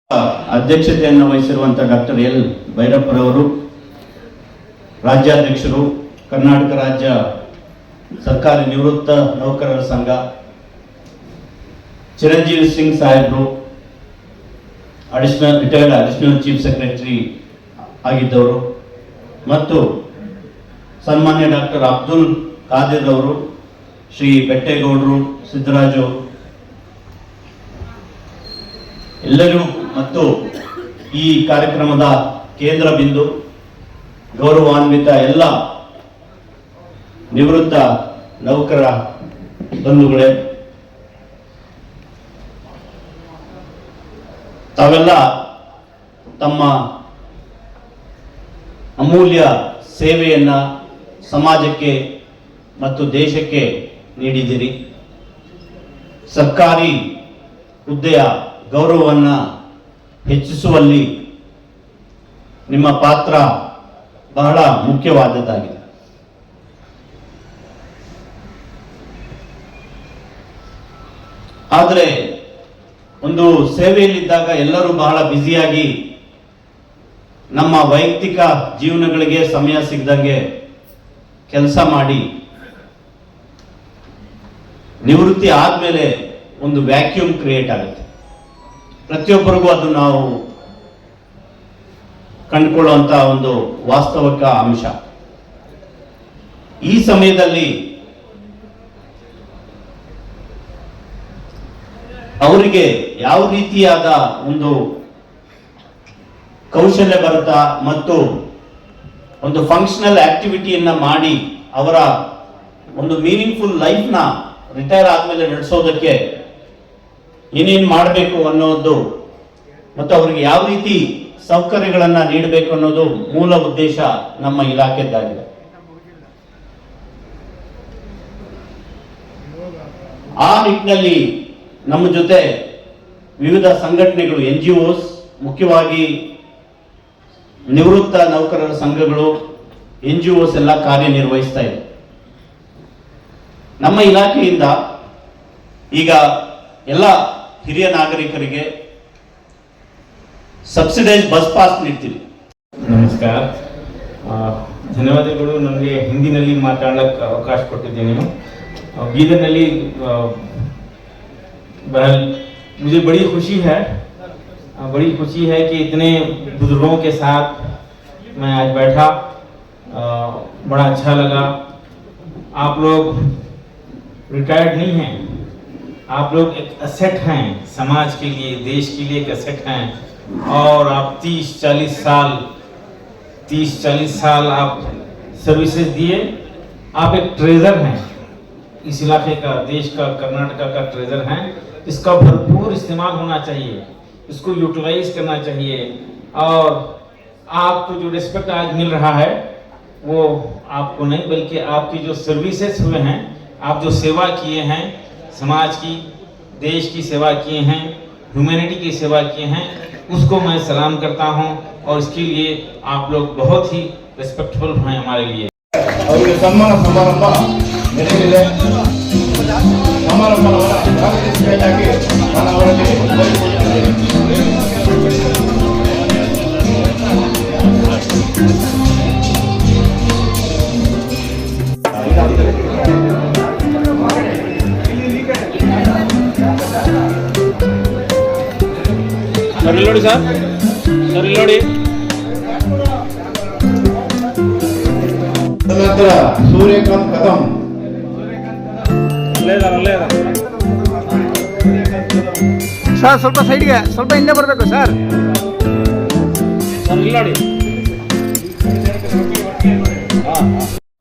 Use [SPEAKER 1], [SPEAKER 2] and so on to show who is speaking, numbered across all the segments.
[SPEAKER 1] ಅಧ್ಯಕ್ಷತೆಯನ್ನು ವಹಿಸಿರುವಂಥ doctor L ಭೈರಪ್ಪರವರು, ರಾಜ್ಯಾಧ್ಯಕ್ಷರು, ಕರ್ನಾಟಕ ರಾಜ್ಯ ಸರ್ಕಾರಿ ನಿವೃತ್ತ ನೌಕರರ ಸಂಘ, ಚಿರಂಜೀವಿ ಸಿಂಗ್ ಸಾಹೇಬರು, ರಿಟೈರ್ಡ್ ಅಡಿಷನಲ್ ಚೀಫ್ ಸೆಕ್ರೆಟರಿ ಆಗಿದ್ದವರು, ಮತ್ತು ಸನ್ಮಾನ್ಯ ಡಾಕ್ಟರ್ ಅಬ್ದುಲ್ ಖಾದಿರ್ ಅವರು, ಶ್ರೀ ಬೆಟ್ಟೇಗೌಡರು, ಸಿದ್ದರಾಜು ಎಲ್ಲರೂ, ಮತ್ತು ಈ ಕಾರ್ಯಕ್ರಮದ ಕೇಂದ್ರ ಬಿಂದು ಗೌರವಾನ್ವಿತ ಎಲ್ಲ ನಿವೃತ್ತ ನೌಕರ ಬಂಧುಗಳೇ, ತಾವೆಲ್ಲ ತಮ್ಮ ಅಮೂಲ್ಯ ಸೇವೆಯನ್ನ ಸಮಾಜಕ್ಕೆ ಮತ್ತು ದೇಶಕ್ಕೆ ನೀಡಿದ್ದೀರಿ. ಸರ್ಕಾರಿ ಹುದ್ದೆಯ ಗೌರವವನ್ನು ಹೆಚ್ಚಿಸುವಲ್ಲಿ ನಿಮ್ಮ ಪಾತ್ರ ಬಹಳ ಮುಖ್ಯವಾದದ್ದಾಗಿದೆ. ಆದರೆ ಒಂದು ಸೇವೆಯಲ್ಲಿದ್ದಾಗ ಎಲ್ಲರೂ ಬಹಳ ಬ್ಯುಸಿಯಾಗಿ ನಮ್ಮ ವೈಯಕ್ತಿಕ ಜೀವನಗಳಿಗೆ ಸಮಯ ಸಿಗದಂಗೆ ಕೆಲಸ ಮಾಡಿ ನಿವೃತ್ತಿ ಆದಮೇಲೆ ಒಂದು ವ್ಯಾಕ್ಯೂಮ್ ಕ್ರಿಯೇಟ್ ಆಗುತ್ತೆ. ಪ್ರತಿಯೊಬ್ಬರಿಗೂ ಅದು ನಾವು ಕಂಡುಕೊಳ್ಳುವಂತ ಒಂದು ವಾಸ್ತವಿಕ ಅಂಶ. ಈ ಸಮಯದಲ್ಲಿ ಅವರಿಗೆ ಯಾವ ರೀತಿಯಾದ ಒಂದು ಕೌಶಲ್ಯ ಬರುತ್ತಾ ಮತ್ತು ಒಂದು ಫಂಕ್ಷನಲ್ ಆಕ್ಟಿವಿಟಿಯನ್ನ ಮಾಡಿ ಅವರ ಒಂದು ಮೀನಿಂಗ್ಫುಲ್ ಲೈಫ್ನ ರಿಟೈರ್ ಆದ್ಮೇಲೆ ನಡೆಸೋದಕ್ಕೆ ಏನೇನು ಮಾಡಬೇಕು ಅನ್ನೋದು ಮತ್ತು ಅವರಿಗೆ ಯಾವ ರೀತಿ ಸೌಕರ್ಯಗಳನ್ನು ನೀಡಬೇಕು ಅನ್ನೋದು ಮೂಲ ಉದ್ದೇಶ ನಮ್ಮ ಇಲಾಖೆದ್ದಾಗಿದೆ. ಆ ನಿಟ್ಟಿನಲ್ಲಿ ನಮ್ಮ ಜೊತೆ ವಿವಿಧ ಸಂಘಟನೆಗಳು, NGOs, ಮುಖ್ಯವಾಗಿ ನಿವೃತ್ತ ನೌಕರರ ಸಂಘಗಳು, NGOs ಎಲ್ಲ ಕಾರ್ಯನಿರ್ವಹಿಸ್ತಾ ಇದೆ. ನಮ್ಮ ಇಲಾಖೆಯಿಂದ ಈಗ ಎಲ್ಲ ಹಿರಿಯ ನಾಗರಿಕರಿಗೆ ಸಬ್ಸಿಡೈಸ್ ಬಸ್ ಪಾಸ್ ನೀಡ್ತೀವಿ.
[SPEAKER 2] ನಮಸ್ಕಾರ, ಧನ್ಯವಾದಗಳು. ನನಗೆ ಹಿಂದಿನಲ್ಲಿ ಮಾತಾಡಲಿಕ್ಕೆ ಅವಕಾಶ ಕೊಟ್ಟಿದ್ದೆ ನೀವು. बीदरनली बहरहाल मुझे बड़ी खुशी है कि इतने बुजुर्गों के साथ मैं आज बैठा, बड़ा अच्छा लगा। आप लोग रिटायर्ड नहीं हैं, आप लोग एक एसेट हैं समाज के लिए, देश के लिए एक एसेट हैं। और आप 30-40 साल आप सर्विसेज दिए, आप एक ट्रेजर हैं इस इलाके का, देश का, कर्नाटका का ट्रेजर हैं। इसका भरपूर इस्तेमाल होना चाहिए, इसको यूटिलाइज करना चाहिए। और आपको जो रिस्पेक्ट आज मिल रहा है वो आपको नहीं, बल्कि आपकी जो सर्विसेज हुए हैं, आप जो सेवा किए हैं, समाज की, देश की सेवा किए हैं, ह्यूमैनिटी की सेवा किए हैं, उसको मैं सलाम करता हूं। और इसके लिए आप लोग बहुत ही रिस्पेक्टफुल हैं हमारे लिए।
[SPEAKER 3] सम्मान समारंभ ನಡೆಯಲಿದೆ. ಸಮಾರಂಭವನ್ನು ಭಾಗವಹಿಸಬೇಕಾಗಿ ನಾನು ಅವರಲ್ಲಿ
[SPEAKER 2] ಸರ್ ನೋಡಿ
[SPEAKER 3] ನಂತರ ಸೂರ್ಯಕಾಂತ್ ಕದಂ,
[SPEAKER 4] ಸರ್ ಸ್ವಲ್ಪ ಸೈಡ್ಗೆ, ಸ್ವಲ್ಪ ಹಿಂದೆ ಬರಬೇಕು ಸರ್.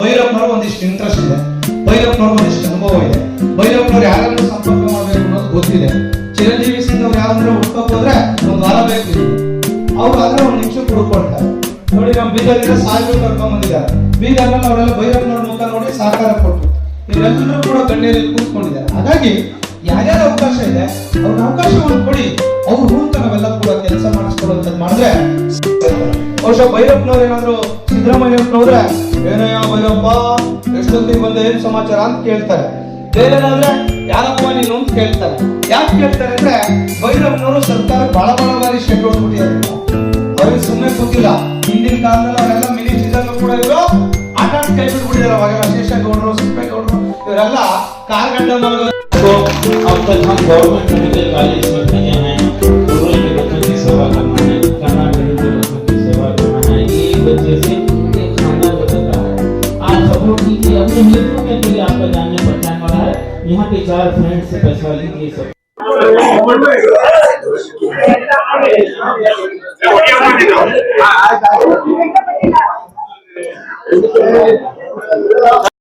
[SPEAKER 3] ಭೈರಪ್ಪನವ್ರಿಗೆ ಒಂದಿಷ್ಟು ಇಂಟ್ರೆಸ್ಟ್ ಇದೆ, ಭೈರಪ್ಪನವ್ರಿಗೆ ಒಂದಿಷ್ಟು ಅನುಭವ ಇದೆ, ಭೈರಪ್ಪನವ್ರು ಯಾರಾದ್ರೂ ಸಂಪರ್ಕ ಮಾಡಬೇಕು ಅನ್ನೋದು ಗೊತ್ತಿದೆ. ಚಿರಂಜೀವಿ ಸಿಂಗ್ ಅವ್ರು ಯಾರಾದ್ರೂ ಹುಡ್ಕೋಕ್ ಹೋದ್ರೆ ಒಂದು ವಾರ ಬೇಕು, ಅವ್ರು ಆದ್ರೆ ಒಂದು ನಿಮಿಷ ಹುಡುಕೊಡ್ತಾರೆ. ನೋಡಿ, ನಮ್ಮ ಬೀದರ್ಗೆ ಸಾಹೇಬರು ಕರ್ಕೊಂಡ್ ಬಂದಿದ್ದಾರೆ. ಬೀದರ್ನಲ್ಲಿ ಅವರೆಲ್ಲ ಭೈರಪ್ಪನವ್ರ ಮುಖ ನೋಡಿ ಸಹಕಾರ ಕೊಟ್ಟರು. ಇವರೆಲ್ಲರೂ ಕೂಡ ಗಣ್ಯರಲ್ಲಿ ಕೂತ್ಕೊಂಡಿದ್ದಾರೆ. ಹಾಗಾಗಿ ಯಾರ್ಯಾರ ಅವಕಾಶ ಇದೆ ಅವ್ರ ಅವಕಾಶವನ್ನು ಕೊಡಿ, ಅವ್ರ ಮೂಲಕ ನಾವೆಲ್ಲ ಕೂಡ ಕೆಲಸ ಮಾಡಿಸ್ಕೊಳ್ಳುವಂಥದ್ದು ಮಾಡಿದ್ರೆ ಬಹುಶಃ ಭೈರಪ್ಪನವ್ರು ಏನಾದ್ರು ಸಿದ್ದರಾಮಯ್ಯ ಹೋದ್ರೆ ಏನಯ್ಯ ಭೈರಪ್ಪ ಎಷ್ಟೊತ್ತಿಗೆ ಬಂದ ಏನ್ ಸಮಾಚಾರ ಅಂತ ಕೇಳ್ತಾರೆ. ಬೇರೆನಾದ್ರೆ ಯಾರಪ್ಪ ನೀನು ಅಂತ ಕೇಳ್ತಾರೆ. ಯಾಕೆ ಕೇಳ್ತಾರೆ ಅಂದ್ರೆ ಭೈರಪ್ಪನವರು ಸರ್ಕಾರ ಬಹಳ ಬಾರಿ ಶೆಡ್ ಹೊಡ್ಬಿಟ್ಟಿದ್ದಾರೆ. ಅವ್ರಿಗೆ ಸುಮ್ಮನೆ ಕೂತಿಲ್ಲ. ಹಿಂದಿನ ಕಾಲದಲ್ಲಿ ಅವರೆಲ್ಲ ಮಿನಿಸ್ಟ್ರಿದಲ್ಲೂ ಕೂಡ ಇವರು ಆಟ ಕೈ ಬಿಟ್ಬಿಟ್ಟಿದ್ದಾರೆ. ಅವಾಗೆಲ್ಲ ಶೇಷಗೌಡರು, ಸುಪ್ಪೇಗೌಡರು ಇವರೆಲ್ಲ ಕಾರ್ಗಡ್ಡ
[SPEAKER 2] तो अब तक हम गवर्नमेंट मेडिकल कॉलेज में भेजे हैं, रूरल के बच्चों की सेवा करना है, कर्नाटक के बच्चों की सेवा करना है। एक बच्चे से एक खानदान बदलता है। आप सब लोग कीजिए अपने मित्रों के लिए, आपका जानने पहचान वाला है, यहाँ के 4 फ्रेंड से पैसा लीजिए सब।